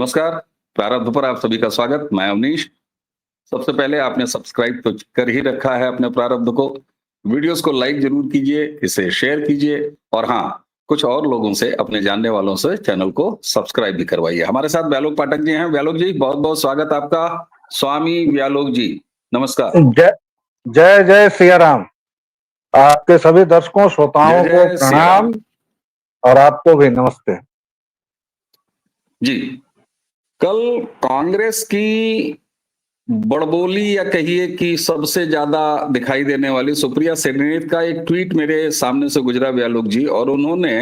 नमस्कार, प्रारब्ध पर आप सभी का स्वागत। मैं अवनीश। सबसे पहले आपने सब्सक्राइब तो कर ही रखा है अपने प्रारब्ध को। वीडियोस को लाइक ज़रूर कीजिए, इसे शेयर कीजिए और हाँ, कुछ और लोगों से, अपने जानने वालों से चैनल को सब्सक्राइब भी करवाइए। हमारे साथ व्यालोक पाठक जी हैं। व्यालोक जी, बहुत-बहुत स्वागत आपका। स्वामी व्यालोक जी, नमस्कार। जय जय जय सिया राम। आपके सभी दर्शकों जय श्रोताओं को जय सिया राम। प्रणाम और आपको भी नमस्ते। जी, कल कांग्रेस की बड़बोली या कहिए कि सबसे ज्यादा दिखाई देने वाली सुप्रिया सेनेत का एक ट्वीट मेरे सामने से गुजरा व्यालोक जी, और उन्होंने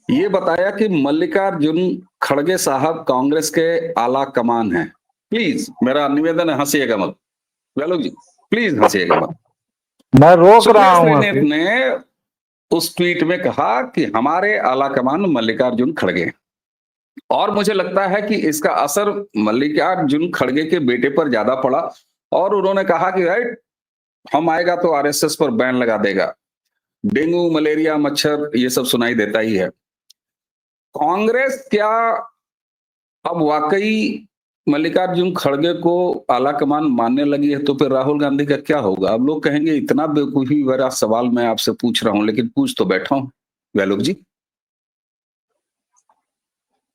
ये बताया कि मल्लिकार्जुन खड़गे साहब कांग्रेस के आला कमान हैं। प्लीज मेरा निवेदन है, हंसिएगा मत व्यालोक जी, प्लीज हंसिएगा मत। मैं रोक रहा सुप्रिया हूँ सेनेत ने उस ट्वीट में कहा कि हमारे आला कमान मल्लिकार्जुन खड़गे हैं। और मुझे लगता है कि इसका असर मल्लिकार्जुन खड़गे के बेटे पर ज्यादा पड़ा, और उन्होंने कहा कि राइट, हम आएगा तो आरएसएस पर बैन लगा देगा। डेंगू, मलेरिया, मच्छर ये सब सुनाई देता ही है। कांग्रेस क्या अब वाकई मल्लिकार्जुन खड़गे को आला कमान मानने लगी है? तो फिर राहुल गांधी का क्या होगा? अब लोग कहेंगे इतना बेवकूफी भरा सवाल मैं आपसे पूछ रहा हूं, लेकिन पूछ तो बैठा हूं व्यालोक जी।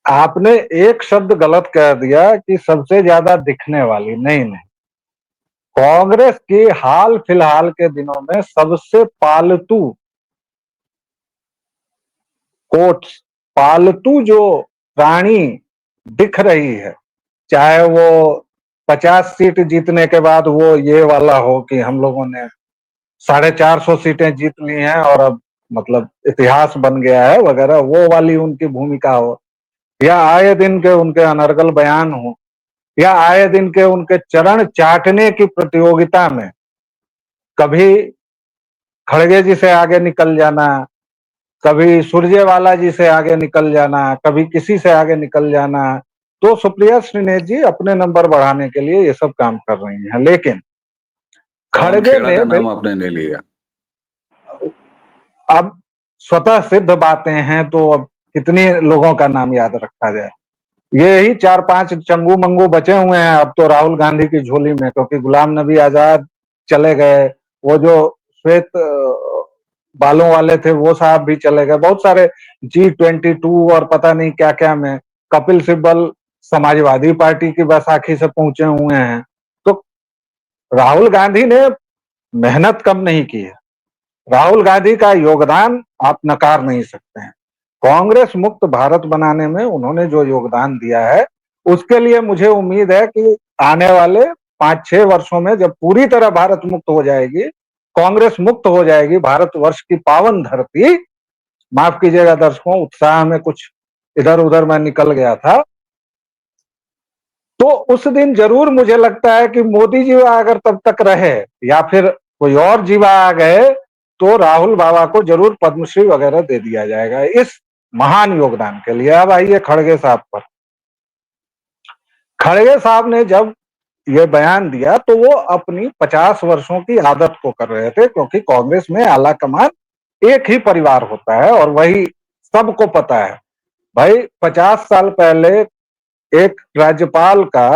आपने एक शब्द गलत कह दिया कि सबसे ज्यादा दिखने वाली। नहीं नहीं, कांग्रेस की हाल फिलहाल के दिनों में सबसे पालतू कोट्स पालतू जो प्राणी दिख रही है, चाहे वो 50 सीट जीतने के बाद वो ये वाला हो कि हम लोगों ने 450 सीटें जीत ली हैं और अब मतलब इतिहास बन गया है वगैरह, वो वाली उनकी भूमिका हो, या आए दिन के उनके अनर्गल बयान हो, या आए दिन के उनके चरण चाटने की प्रतियोगिता में कभी खड़गे जी से आगे निकल जाना, कभी सुरजेवाला जी से आगे निकल जाना, कभी किसी से आगे निकल जाना। तो सुप्रिया श्रीनेत जी अपने नंबर बढ़ाने के लिए ये सब काम कर रही हैं, लेकिन कौन खड़गे खेड़ा ने का नाम आपने ले लिया? अब स्वतः सिद्ध बातें हैं तो अब कितने लोगों का नाम याद रखा जाए। ये ही 4-5 चंगू मंगू बचे हुए हैं अब तो राहुल गांधी की झोली में, क्योंकि गुलाम नबी आजाद चले गए, वो जो श्वेत बालों वाले थे वो साहब भी चले गए, बहुत सारे G22 और पता नहीं क्या क्या में, कपिल सिब्बल समाजवादी पार्टी की बैसाखी से पहुंचे हुए हैं। तो राहुल गांधी ने मेहनत कम नहीं की है, राहुल गांधी का योगदान आप नकार नहीं सकते हैं। कांग्रेस मुक्त भारत बनाने में उन्होंने जो योगदान दिया है उसके लिए मुझे उम्मीद है कि आने वाले 5-6 वर्षों में जब पूरी तरह भारत मुक्त हो जाएगी, कांग्रेस मुक्त हो जाएगी, भारतवर्ष की पावन धरती, माफ कीजिएगा दर्शकों, उत्साह में कुछ इधर उधर मैं निकल गया था, तो उस दिन जरूर मुझे लगता है कि मोदी जी अगर तब तक रहे या फिर कोई और जीवा आ गए तो राहुल बाबा को जरूर पद्मश्री वगैरह दे दिया जाएगा इस महान योगदान के लिए। अब आइए खड़गे साहब पर। खड़गे साहब ने जब ये बयान दिया तो वो अपनी 50 वर्षों की आदत को कर रहे थे, क्योंकि कांग्रेस में आला कमान एक ही परिवार होता है और वही सबको पता है। भाई 50 साल पहले एक राज्यपाल का,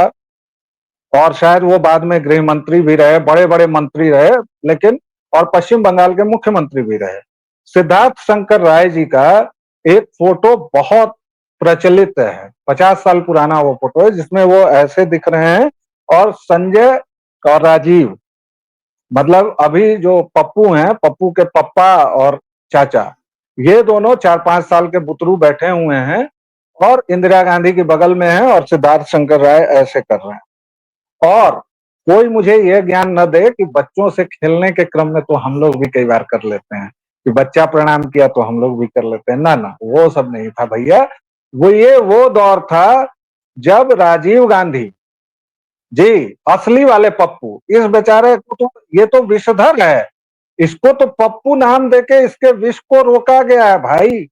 और शायद वो बाद में गृह मंत्री भी रहे, बड़े बड़े मंत्री रहे, लेकिन और पश्चिम बंगाल के मुख्यमंत्री भी रहे, सिद्धार्थ शंकर राय जी का एक फोटो बहुत प्रचलित है, 50 साल पुराना वो फोटो है, जिसमें वो ऐसे दिख रहे हैं और संजय और राजीव, मतलब अभी जो पप्पू हैं, पप्पू के पप्पा और चाचा, ये दोनों 4-5 साल के बुतरू बैठे हुए हैं और इंदिरा गांधी के बगल में है और सिद्धार्थ शंकर राय ऐसे कर रहे हैं। और कोई मुझे यह ज्ञान न दे कि बच्चों से खेलने के क्रम में तो हम लोग भी कई बार कर लेते हैं कि बच्चा प्रणाम किया तो हम लोग भी कर लेते हैं। ना ना, वो सब नहीं था भैया। वो दौर था जब राजीव गांधी जी, असली वाले पप्पू, इस बेचारे को तो, ये तो विषधर है, इसको तो पप्पू नाम देके इसके विष को रोका गया है भाई।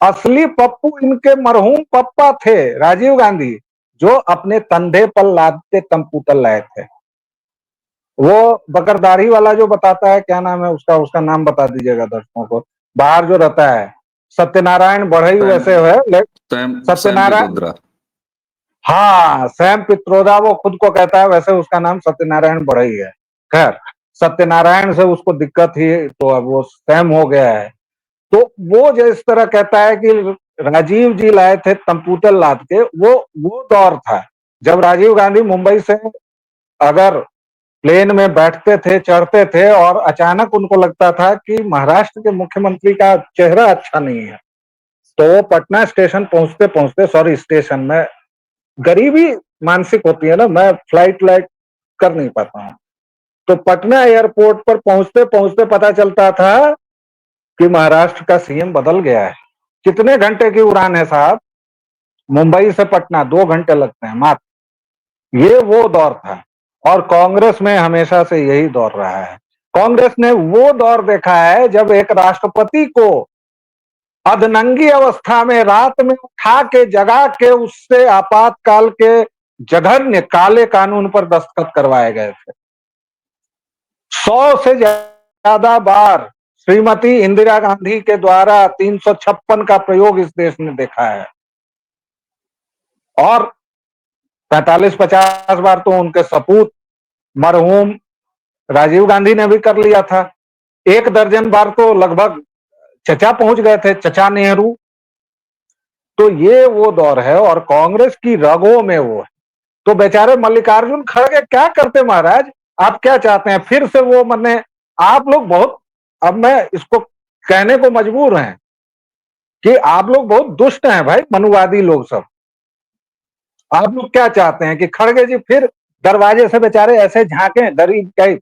असली पप्पू इनके मरहूम पप्पा थे, राजीव गांधी, जो अपने कंधे पर लादते कंप्यूटर लाए थे। वो बकरदारी वाला जो बताता है, क्या नाम है उसका, उसका नाम बता दीजिएगा दर्शकों को, बाहर जो रहता है, सत्यनारायण बढ़ई वैसे है, सैम सत्यनारायण, पित्रोदा। हाँ, सैम पित्रोदा वो खुद को कहता है, वैसे उसका नाम सत्यनारायण बढ़ई है। खैर, सत्यनारायण से उसको दिक्कत ही, तो अब वो सैम हो गया है। तो वो जिस तरह कहता है कि राजीव जी लाए थे कंप्यूटर लाद के, वो दौर था जब राजीव गांधी मुंबई से अगर प्लेन में बैठते थे, चढ़ते थे और अचानक उनको लगता था कि महाराष्ट्र के मुख्यमंत्री का चेहरा अच्छा नहीं है, तो वो पटना स्टेशन पहुंचते पहुंचते, सॉरी स्टेशन में, गरीबी मानसिक होती है ना, मैं फ्लाइट लाइट कर नहीं पाता हूँ, तो पटना एयरपोर्ट पर पहुंचते पहुंचते पता चलता था कि महाराष्ट्र का सीएम बदल गया है। कितने घंटे की उड़ान है साहब, मुंबई से पटना 2 घंटे लगते हैं मात्र। ये वो दौर था, और कांग्रेस में हमेशा से यही दौर रहा है। कांग्रेस ने वो दौर देखा है जब एक राष्ट्रपति को अधनंगी अवस्था में रात में उठा के जगा के उससे आपातकाल के जघन्य काले कानून पर दस्तखत करवाए गए थे। 100 से ज्यादा बार श्रीमती इंदिरा गांधी के द्वारा 356 का प्रयोग इस देश ने देखा है, और 45-50 बार तो उनके सपूत मरहूम राजीव गांधी ने भी कर लिया था। 1 दर्जन बार तो लगभग चचा पहुंच गए थे, चचा नेहरू। तो ये वो दौर है, और कांग्रेस की रगों में वो है। तो बेचारे मल्लिकार्जुन खड़गे क्या करते महाराज, आप क्या चाहते हैं फिर से वो, मने आप लोग बहुत, अब मैं इसको कहने को मजबूर हैं कि आप लोग बहुत दुष्ट हैं भाई, मनुवादी लोग सब। आप लोग क्या चाहते हैं कि खड़गे जी फिर दरवाजे से बेचारे ऐसे झांके गरीब टाइप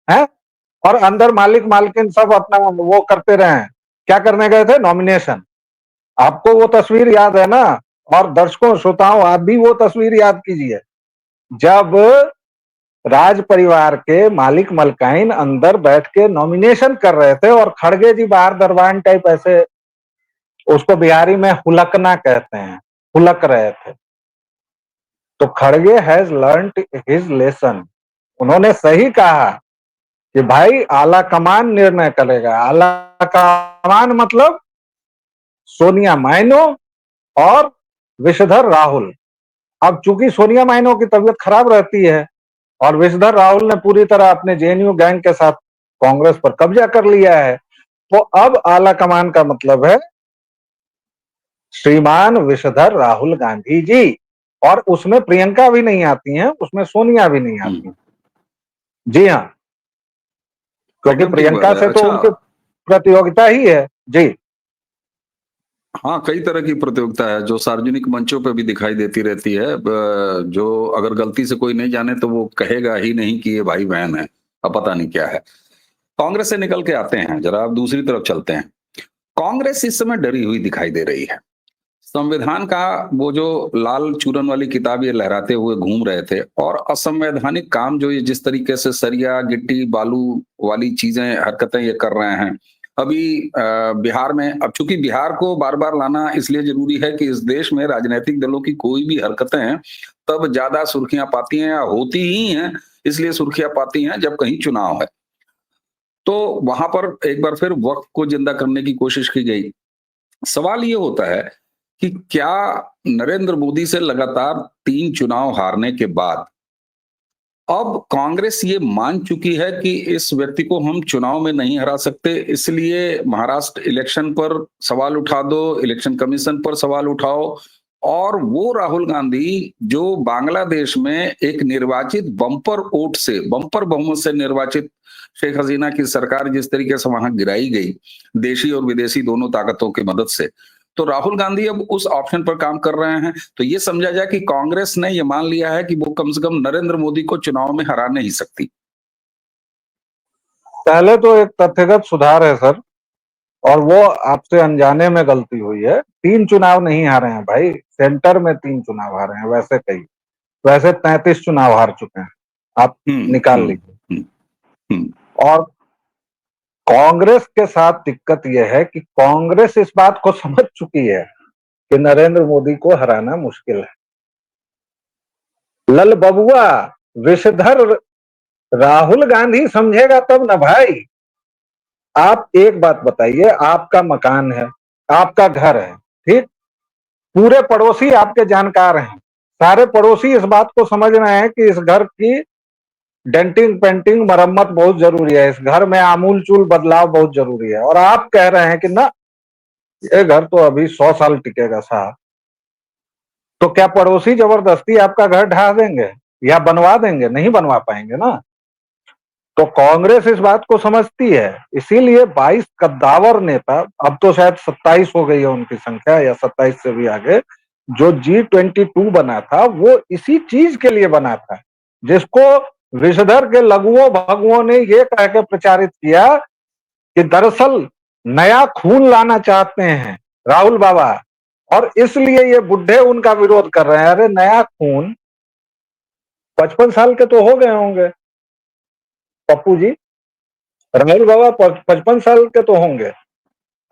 हैं, और अंदर मालिक मालकिन सब अपना वो करते रहे। क्या करने गए थे? नॉमिनेशन। आपको वो तस्वीर याद है ना, और दर्शकों श्रोताओं आप भी वो तस्वीर याद कीजिए, जब राज परिवार के मालिक मलकाइन अंदर बैठ के नॉमिनेशन कर रहे थे और खड़गे जी बाहर दरबान टाइप ऐसे, उसको बिहारी में हुलकना कहते हैं, हुलक रहे थे। तो खड़गे हैज लर्नड हिज लेसन। उन्होंने सही कहा कि भाई आला कमान निर्णय करेगा। आला कमान मतलब सोनिया माइनो और विशधर राहुल। अब चूंकि सोनिया माइनो की तबीयत खराब रहती है और विशधर राहुल ने पूरी तरह अपने जेएनयू गैंग के साथ कांग्रेस पर कब्जा कर लिया है, तो अब आला कमान का मतलब है श्रीमान विशधर राहुल गांधी जी, और उसमें प्रियंका भी नहीं आती हैं, उसमें सोनिया भी नहीं आती। जी हाँ, क्योंकि एकदम ठीक प्रियंका बात है। से तो अच्छा, उनकी प्रतियोगिता ही है। जी हाँ, कई तरह की प्रतियोगिता है जो सार्वजनिक मंचों पे भी दिखाई देती रहती है। जो अगर गलती से कोई नहीं जाने तो वो कहेगा ही नहीं कि ये भाई बहन है, अब पता नहीं क्या है। कांग्रेस से निकल के आते हैं, जरा आप दूसरी तरफ चलते हैं। कांग्रेस इस समय डरी हुई दिखाई दे रही है। संविधान का वो जो लाल चूरन वाली किताब ये लहराते हुए घूम रहे थे, और असंवैधानिक काम जो ये जिस तरीके से सरिया गिट्टी बालू वाली चीजें हरकतें ये कर रहे हैं अभी बिहार में। अब चूंकि बिहार को बार बार लाना इसलिए जरूरी है कि इस देश में राजनीतिक दलों की कोई भी हरकतें हैं तब ज्यादा सुर्खियां पाती हैं, या होती ही हैं इसलिए सुर्खियां पाती हैं जब कहीं चुनाव है। तो वहां पर एक बार फिर वक्त को जिंदा करने की कोशिश की गई। सवाल ये होता है कि क्या नरेंद्र मोदी से लगातार 3 चुनाव हारने के बाद अब कांग्रेस ये मान चुकी है कि इस व्यक्ति को हम चुनाव में नहीं हरा सकते, इसलिए महाराष्ट्र इलेक्शन पर सवाल उठा दो, इलेक्शन कमीशन पर सवाल उठाओ, और वो राहुल गांधी जो बांग्लादेश में एक निर्वाचित बम्पर वोट से, बम्पर बहुमत से निर्वाचित शेख हसीना की सरकार जिस तरीके से वहां गिराई गई, देशी और विदेशी दोनों ताकतों की मदद से, तो राहुल गांधी अब उस ऑप्शन पर काम कर रहे हैं। तो ये समझा जाए कि कांग्रेस ने ये मान लिया है कि वो कम से कम नरेंद्र मोदी को चुनाव में हरा नहीं सकती। पहले तो एक तथ्यगत सुधार है सर, और वो आपसे अनजाने में गलती हुई है। 3 चुनाव नहीं हारे हैं भाई, सेंटर में 3 चुनाव हारे हैं। वैसे 33 चुनाव हार चुके हैं, आप हम्म निकाल हम्म लीजिए। हम्म हम्म और कांग्रेस के साथ दिक्कत यह है कि कांग्रेस इस बात को समझ चुकी है कि नरेंद्र मोदी को हराना मुश्किल है। लल बबुआ विषधर राहुल गांधी समझेगा तब ना भाई। आप एक बात बताइए, आपका मकान है, आपका घर है, ठीक, पूरे पड़ोसी आपके जानकार हैं, सारे पड़ोसी इस बात को समझ रहे हैं कि इस घर की डेंटिंग पेंटिंग मरम्मत बहुत जरूरी है, इस घर में आमूल चूल बदलाव बहुत जरूरी है, और आप कह रहे हैं कि ना ये घर तो अभी 100 साल टिकेगा साहब। तो क्या पड़ोसी जबरदस्ती आपका घर ढा देंगे या बनवा देंगे? नहीं बनवा पाएंगे ना। तो कांग्रेस इस बात को समझती है, इसीलिए 22 कद्दावर नेता, अब तो शायद 27 हो गई है उनकी संख्या या 27 से भी आगे, जो G22 बना था वो इसी चीज के लिए बना था, जिसको विषधर के लघुओं भगुओं ने ये कह के प्रचारित किया कि दरअसल नया खून लाना चाहते हैं राहुल बाबा, और इसलिए ये बुढ़े उनका विरोध कर रहे हैं। अरे नया खून 55 साल के तो हो गए होंगे पप्पू जी, राहुल बाबा 55 साल के तो होंगे।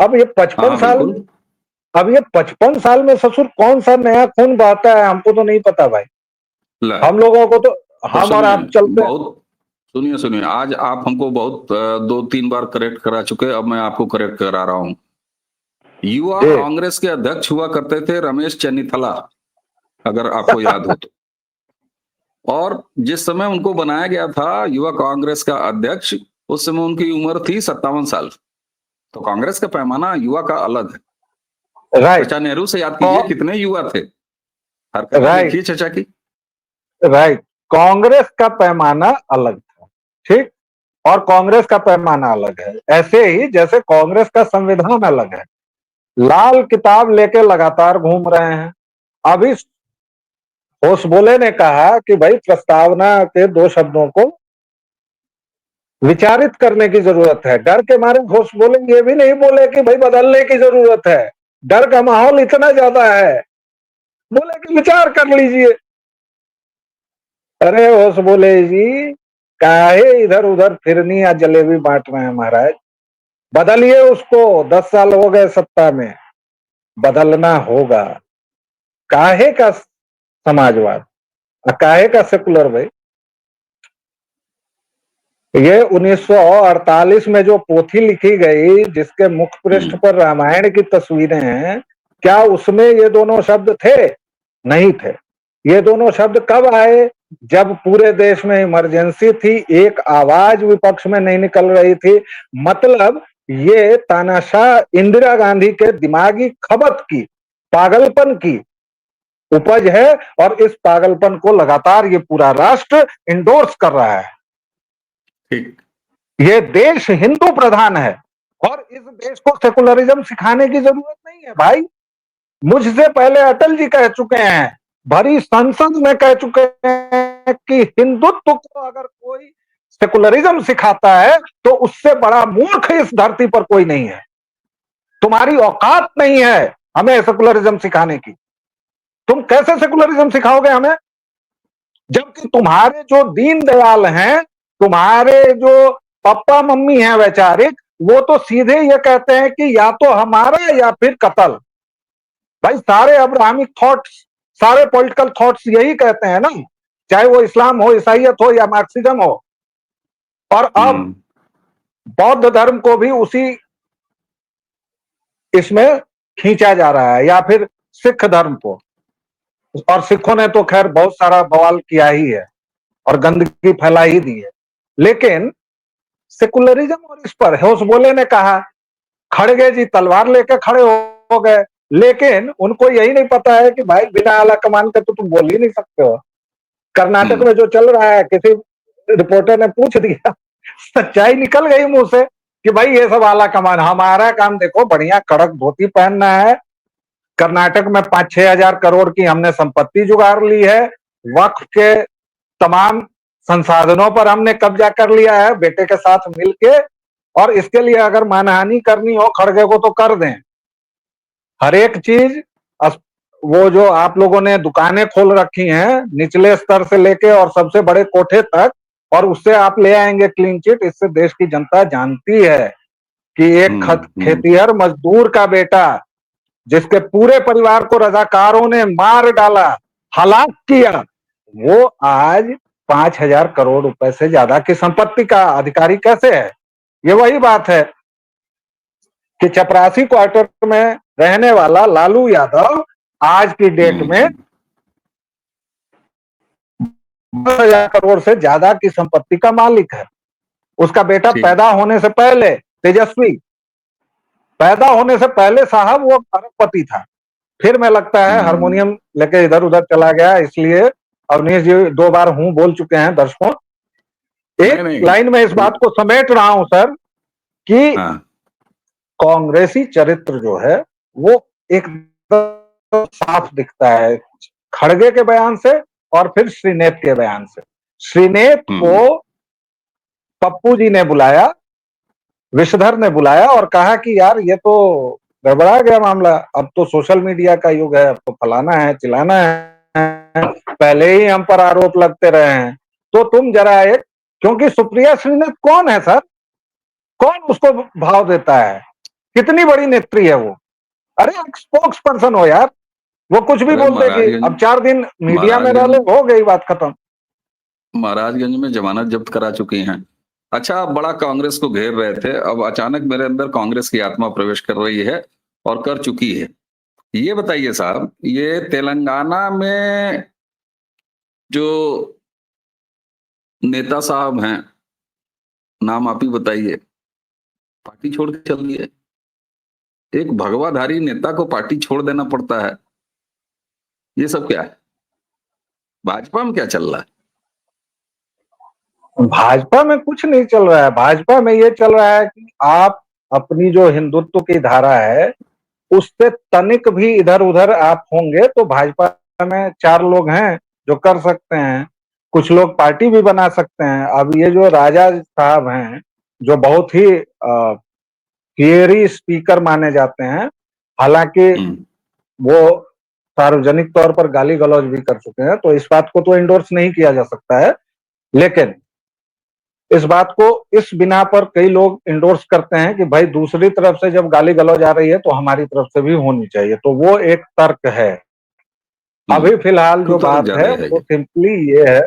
अब ये 55 हाँ साल बिल्कुल। अब ये 55 साल में ससुर कौन सा नया खून बहता है, हमको तो नहीं पता भाई। ला, हम लोगों को तो, तो हम और सुनिए, आप चलते हैं। बहुत सुनिए सुनिए, आज आप हमको बहुत 2-3 बार करेक्ट करा चुके, अब मैं आपको करेक्ट करा रहा हूँ। युवा जी कांग्रेस के अध्यक्ष हुआ करते थे रमेश चन्नीथला, अगर आपको याद हो तो। और जिस समय उनको बनाया गया था युवा कांग्रेस का अध्यक्ष, उस समय उनकी उम्र थी 57 साल। तो कांग्रेस का पैमाना युवा का अलग है। राइट। चचा नेहरू से याद कीजिए कितने युवा थे, हरकतें राइट। देखिए चचा की। राइट। कांग्रेस का पैमाना अलग था, ठीक, और कांग्रेस का पैमाना अलग है, ऐसे ही जैसे कांग्रेस का संविधान अलग है। लाल किताब लेके लगातार घूम रहे हैं। अभी होसबोले ने कहा कि भाई प्रस्तावना के 2 शब्दों को विचारित करने की जरूरत है। डर के मारे होसबोले ये भी नहीं बोले कि भाई बदलने की जरूरत है, डर का माहौल इतना ज्यादा है, बोले कि विचार कर लीजिए। अरे होसबोले जी, काहे इधर उधर फिरनी या जलेबी बांट रहे हैं महाराज? बदलिए उसको, 10 साल हो गए सत्ता में, बदलना होगा। काहे का समाजवाद, काहे का सेकुलर भाई? ये 1948 में जो पोथी लिखी गई जिसके मुख पृष्ठ हम्म, पर रामायण की तस्वीरें हैं, क्या उसमें ये दोनों शब्द थे? नहीं थे। ये दोनों शब्द कब आए? जब पूरे देश में इमरजेंसी थी, एक आवाज विपक्ष में नहीं निकल रही थी। मतलब ये तानाशाह इंदिरा गांधी के दिमागी खबत की, पागलपन की उपज है, और इस पागलपन को लगातार ये पूरा राष्ट्र इंडोर्स कर रहा है। ठीक। ये देश हिंदू प्रधान है, और इस देश को सेकुलरिज्म सिखाने की जरूरत नहीं है भाई। मुझसे पहले अटल जी कह चुके हैं, भरी संसद में कह चुके हैं कि हिंदुत्व को अगर कोई सेकुलरिज्म सिखाता है तो उससे बड़ा मूर्ख इस धरती पर कोई नहीं है। तुम्हारी औकात नहीं है हमें सेकुलरिज्म सिखाने की। तुम कैसे सेकुलरिज्म सिखाओगे हमें, जबकि तुम्हारे जो दीन दयाल हैं, तुम्हारे जो पापा मम्मी हैं वैचारिक, वो तो सीधे ये कहते हैं कि या तो हमारा या फिर कत्ल। भाई सारे अब्राहमिक थॉट्स, सारे पॉलिटिकल थॉट्स यही कहते हैं ना, चाहे वो इस्लाम हो, ईसाइयत हो या मार्क्सिज्म हो। और अब हम्म, बौद्ध धर्म को भी उसी इसमें खींचा जा रहा है, या फिर सिख धर्म को। और सिखों ने तो खैर बहुत सारा बवाल किया ही है और गंदगी फैला ही दी है। लेकिन सेकुलरिज्म, और इस पर होसबोले ने कहा, खड़गे जी तलवार लेकर खड़े हो गए, लेकिन उनको यही नहीं पता है कि भाई बिना आला कमान के तो तुम बोल ही नहीं सकते हो। कर्नाटक हम्म, में जो चल रहा है, किसी रिपोर्टर ने पूछ दिया, सच्चाई निकल गई मुंह से कि भाई ये सब आला कमान, हमारा काम देखो बढ़िया कड़क धोती पहनना है। कर्नाटक में 5-6 हजार करोड़ की हमने संपत्ति जुगाड़ ली है, वक्फ के तमाम संसाधनों पर हमने कब्जा कर लिया है बेटे के साथ मिलके, और इसके लिए अगर मानहानि करनी हो खड़गे को तो कर दें। हर एक चीज, वो जो आप लोगों ने दुकानें खोल रखी हैं निचले स्तर से लेके और सबसे बड़े कोठे तक, और उससे आप ले आएंगे क्लीन चिट। इससे देश की जनता जानती है कि एक खेतीहर मजदूर का बेटा, जिसके पूरे परिवार को रजाकारों ने मार डाला, हलाक किया, वो आज 5,000 करोड़ रुपए से ज्यादा की संपत्ति का अधिकारी कैसे है? ये वही बात है कि चपरासी क्वार्टर में रहने वाला लालू यादव आज की डेट में 10,000 करोड़ से ज्यादा की संपत्ति का मालिक है। उसका बेटा ठीक। पैदा होने से पहले, तेजस्वी पैदा होने से पहले साहब वो अरबपति था। फिर मैं लगता है हारमोनियम लेके इधर उधर चला गया, इसलिए अवनीश जी 2 बार हूं बोल चुके हैं दर्शकों। नहीं एक नहीं लाइन में इस बात को समेट रहा हूं सर कि हाँ कांग्रेसी चरित्र जो है वो एकदम साफ दिखता है खड़गे के बयान से और फिर श्रीनेत के बयान से। श्रीनेत को पप्पू जी ने बुलाया, विषधर ने बुलाया और कहा कि यार ये तो गड़बड़ा गया मामला, अब तो सोशल मीडिया का युग है, अब तो फलाना है चिलाना है, पहले ही हम पर आरोप लगते रहे हैं, तो तुम जरा एक, क्योंकि सुप्रिया श्रीनेत कौन है सर, कौन उसको भाव देता है, कितनी बड़ी नेत्री है वो, अरे एक स्पोक्स पर्सन हो यार, वो कुछ भी अरे बोल देगी। अब 4 दिन मीडिया में रह ले, हो गई बात खत्म। महाराजगंज में जमानत जब्त करा चुकी हैं। अच्छा, आप बड़ा कांग्रेस को घेर रहे थे, अब अचानक मेरे अंदर कांग्रेस की आत्मा प्रवेश कर रही है और कर चुकी है। ये बताइए साहब, ये तेलंगाना में जो नेता साहब हैं, नाम आप ही बताइए, पार्टी छोड़ के चल दिए। एक भगवाधारी नेता को पार्टी छोड़ देना पड़ता है, ये सब क्या है? भाजपा में क्या चल रहा है? भाजपा में कुछ नहीं चल रहा है, भाजपा में ये चल रहा है कि आप अपनी जो हिंदुत्व की धारा है उससे तनिक भी इधर उधर आप होंगे तो भाजपा में 4 लोग हैं जो कर सकते हैं, कुछ लोग पार्टी भी बना सकते हैं। अब ये जो राजा साहब हैं जो बहुत ही फियरी स्पीकर माने जाते हैं, हालांकि वो सार्वजनिक तौर पर गाली गलौज भी कर चुके हैं, तो इस बात को तो इंडोर्स नहीं किया जा सकता है, लेकिन इस बात को इस बिना पर कई लोग इंडोर्स करते हैं कि भाई दूसरी तरफ से जब गाली गलौज आ रही है तो हमारी तरफ से भी होनी चाहिए, तो वो एक तर्क है। अभी फिलहाल जो कुतर्क बात ज्यादा है है वो ये। सिंपली ये है,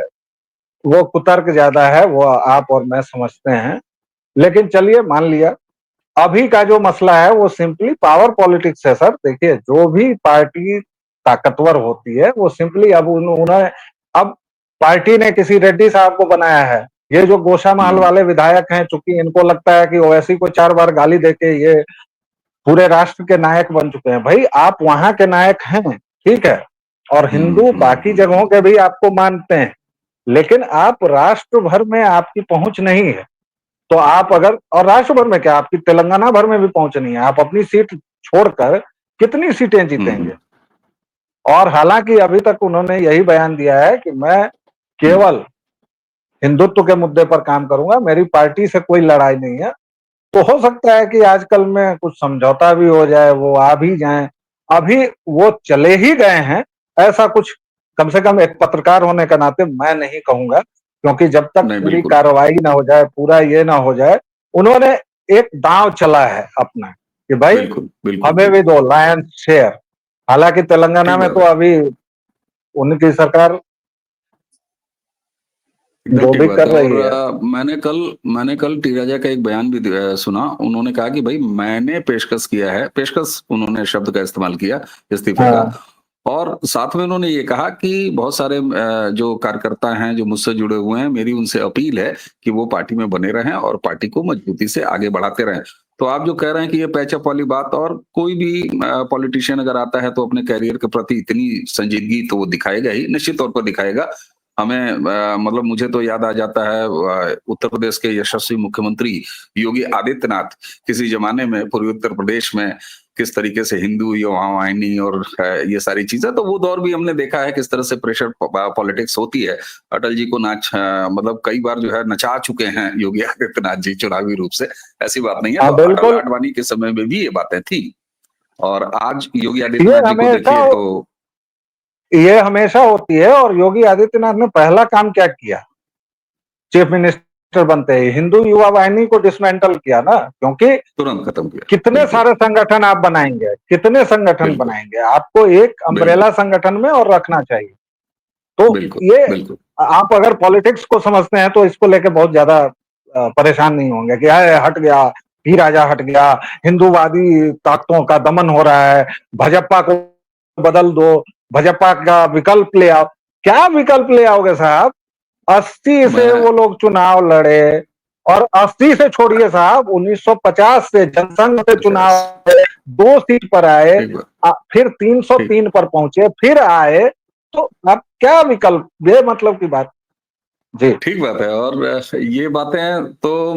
वो कुतर्क ज्यादा है, वो आप और मैं समझते हैं, लेकिन चलिए मान लिया। अभी का जो मसला है वो सिंपली पावर पॉलिटिक्स है सर। देखिए, जो भी पार्टी ताकतवर होती है वो सिंपली अब उन्होंने, अब पार्टी ने किसी रेड्डी साहब को बनाया है, ये जो गोशा महल वाले विधायक हैं, चूंकि इनको लगता है कि ओवैसी को 4 बार गाली देके ये पूरे राष्ट्र के नायक बन चुके हैं। भाई आप वहां के नायक हैं, ठीक है, और हिंदू बाकी जगहों के भी आपको मानते हैं, लेकिन आप राष्ट्र भर में आपकी पहुंच नहीं है। तो आप अगर, और राष्ट्र भर में क्या, आपकी तेलंगाना भर में भी पहुंच नहीं है, आप अपनी सीट छोड़कर कितनी सीटें जीतेंगे। और हालांकि अभी तक उन्होंने यही बयान दिया है कि मैं केवल हिंदुत्व के मुद्दे पर काम करूंगा, मेरी पार्टी से कोई लड़ाई नहीं है। तो हो सकता है कि आजकल में कुछ समझौता भी हो जाए, वो आ भी जाए, अभी वो चले ही गए हैं, ऐसा कुछ कम से कम एक पत्रकार होने के नाते मैं नहीं कहूंगा, क्योंकि जब तक नहीं, पूरी बिल्कुल कार्रवाई ना हो जाए, पूरा ये ना हो जाए, उन्होंने एक दांव चला है अपना कि भाई बिल्कुल बिल्कुल हमें भी दो लायंस शेयर। हालांकि तेलंगाना ठीक में बात तो है, अभी उनकी सरकार एकदम जो ठीक भी बात कर है। रही और है। मैंने कल टी राजा का एक बयान भी सुना। उन्होंने कहा कि भाई मैंने पेशकश किया है, पेशकश उन्होंने शब्द का इस्तेमाल किया इस्तीफे का। हाँ, और साथ में उन्होंने ये कहा कि बहुत सारे जो कार्यकर्ता हैं जो मुझसे जुड़े हुए हैं, मेरी उनसे अपील है कि वो पार्टी में बने रहें और पार्टी को मजबूती से आगे बढ़ाते रहें। तो आप जो कह रहे हैं कि ये पैचअप वाली बात, और कोई भी पॉलिटिशियन अगर आता है तो अपने करियर के प्रति इतनी संजीदगी तो वो दिखाएगा ही, निश्चित तौर पर दिखाएगा। हमें मतलब मुझे तो याद आ जाता है उत्तर प्रदेश के यशस्वी मुख्यमंत्री योगी आदित्यनाथ किसी जमाने में पूर्वी उत्तर प्रदेश में किस तरीके से हिंदू वाहिनी और ये सारी चीजें, तो वो दौर भी हमने देखा है किस तरह से प्रेशर पॉलिटिक्स होती है। अटल जी को मतलब कई बार जो है नचा चुके हैं योगी आदित्यनाथ जी चुनावी रूप से, ऐसी बात नहीं है। हाँ तो अटल बिल्कुल, आडवाणी के समय में भी ये बातें थी, और आज योगी ये आदित्यनाथ जी को हमेशा देखिए तो ये हमेशा होती है। और योगी आदित्यनाथ ने पहला काम क्या किया चीफ मिनिस्टर बनते ही, हिंदू युवा वाहिनी को डिसमेंटल किया ना, क्योंकि तुरंत खत्म किया। कितने बिल्कुल सारे संगठन आप बनाएंगे, कितने संगठन बिल्कुल बनाएंगे, आपको एक बिल्कुल अम्ब्रेला संगठन में और रखना चाहिए। तो बिल्कुल ये, बिल्कुल आप अगर पॉलिटिक्स को समझते हैं तो इसको लेके बहुत ज्यादा परेशान नहीं होंगे कि अरे हट गया, ही राजा हट गया, हिंदूवादी ताकतों का दमन हो रहा है, भाजपा को बदल दो, भाजपा का विकल्प ले आओ। क्या विकल्प ले आओगे साहब? 80 से मैं वो लोग चुनाव लड़े, और 80 से छोड़िए साहब, 1950 से जनसंघ से चुनाव 50 लड़े, 2 सीट पर आए, ठीक बात, फिर ठीक 303 पर पहुंचे, फिर आए। तो अब क्या विकल्प, बेमतलब की बात। जी। ठीक बात है। और ये बातें तो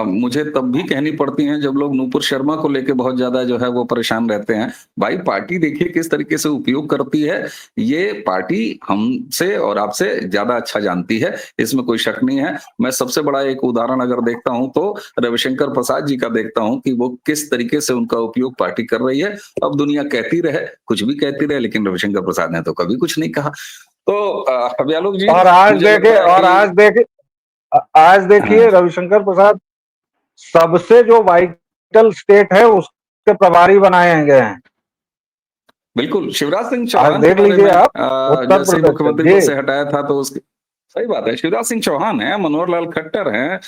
मुझे तब भी कहनी पड़ती हैं जब लोग नूपुर शर्मा को लेके बहुत ज्यादा जो है वो परेशान रहते हैं। भाई पार्टी देखिए किस तरीके से उपयोग करती है, ये पार्टी हमसे और आपसे ज्यादा अच्छा जानती है, इसमें कोई शक नहीं है। मैं सबसे बड़ा एक उदाहरण अगर देखता हूं तो रविशंकर प्रसाद जी का देखता हूं कि वो किस तरीके से उनका उपयोग पार्टी कर रही है। अब दुनिया कहती रहे, कुछ भी कहती रहे, लेकिन रविशंकर प्रसाद ने तो कभी कुछ नहीं कहा। तो अभियालोक जी, और आज मुझे देखे लगता है और कि आज देखिए हाँ, रविशंकर प्रसाद सबसे जो वाइटल स्टेट है उसके प्रभारी बनाए गए हैं। बिल्कुल, शिवराज सिंह आज चौहान के देख बारे लीजिए में आप, उत्तर जैसे ही प्रदेश से। मुख्यमंत्री पद जी। से हटाया था तो उसके सही बात है, शिवराज सिंह चौहान हैं, मनोहर लाल खट्टर हैं,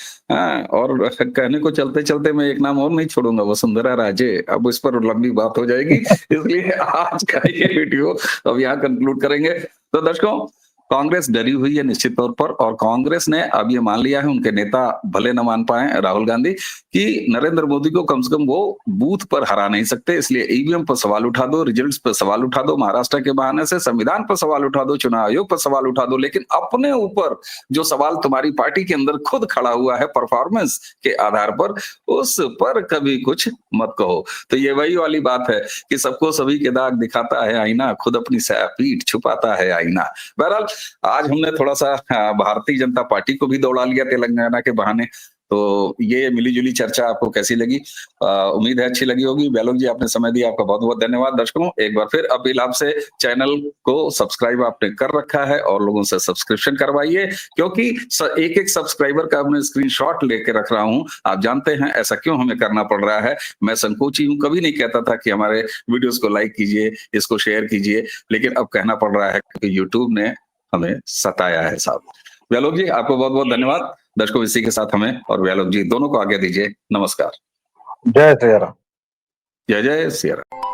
और कहने को चलते-चलते मैं एक नाम और नहीं छोड़ूंगा, वसुंधरा राजे। अब इस पर लंबी बात हो जाएगी, इसलिए आज का ये वीडियो अब यहाँ कंक्लूड करेंगे। तो दर्शकों, कांग्रेस डरी हुई है निश्चित तौर पर, और कांग्रेस ने अब ये मान लिया है, उनके नेता भले न मान पाए राहुल गांधी, कि नरेंद्र मोदी को कम से कम वो बूथ पर हरा नहीं सकते। इसलिए ईवीएम पर सवाल उठा दो, रिजल्ट्स पर सवाल उठा दो, महाराष्ट्र के बहाने से संविधान पर सवाल उठा दो, चुनाव आयोग पर सवाल उठा दो, लेकिन अपने ऊपर जो सवाल तुम्हारी पार्टी के अंदर खुद खड़ा हुआ है परफॉर्मेंस के आधार पर, उस पर कभी कुछ मत कहो। तो ये वही वाली बात है कि सबको सभी के दाग दिखाता है आईना, खुद अपनी पीठ छुपाता है आईना। बहरहाल, आज हमने थोड़ा-सा भारतीय जनता पार्टी को भी दौड़ा लिया तेलंगाना के बहाने। तो ये मिली-जुली चर्चा आपको कैसी लगी? उम्मीद है अच्छी लगी होगी। बैलोक जी, आपने समय दिया, आपका बहुत-बहुत धन्यवाद। दर्शकों, एक बार फिर अपील आपसे, चैनल को सब्सक्राइब आपने कर रखा है और लोगों से सब्सक्रिप्शन करवाइए, क्योंकि एक-एक सब्सक्राइबर का मैं स्क्रीनशॉट लेके रख रहा हूँ। आप जानते हैं ऐसा क्यों हमें करना पड़ रहा है। मैं संकोची हूँ, कभी नहीं कहता था कि हमारे वीडियोज़ को लाइक कीजिए, इसको शेयर कीजिए, लेकिन अब कहना पड़ रहा है क्योंकि यूट्यूब ने हमें सताया है साहब। व्यालोक जी, आपको बहुत-बहुत धन्यवाद। दर्शकों, इसी के साथ हमें और व्यालोक जी दोनों को आज्ञा दीजिए। नमस्कार। जय श्री राम। जय जय सिया राम।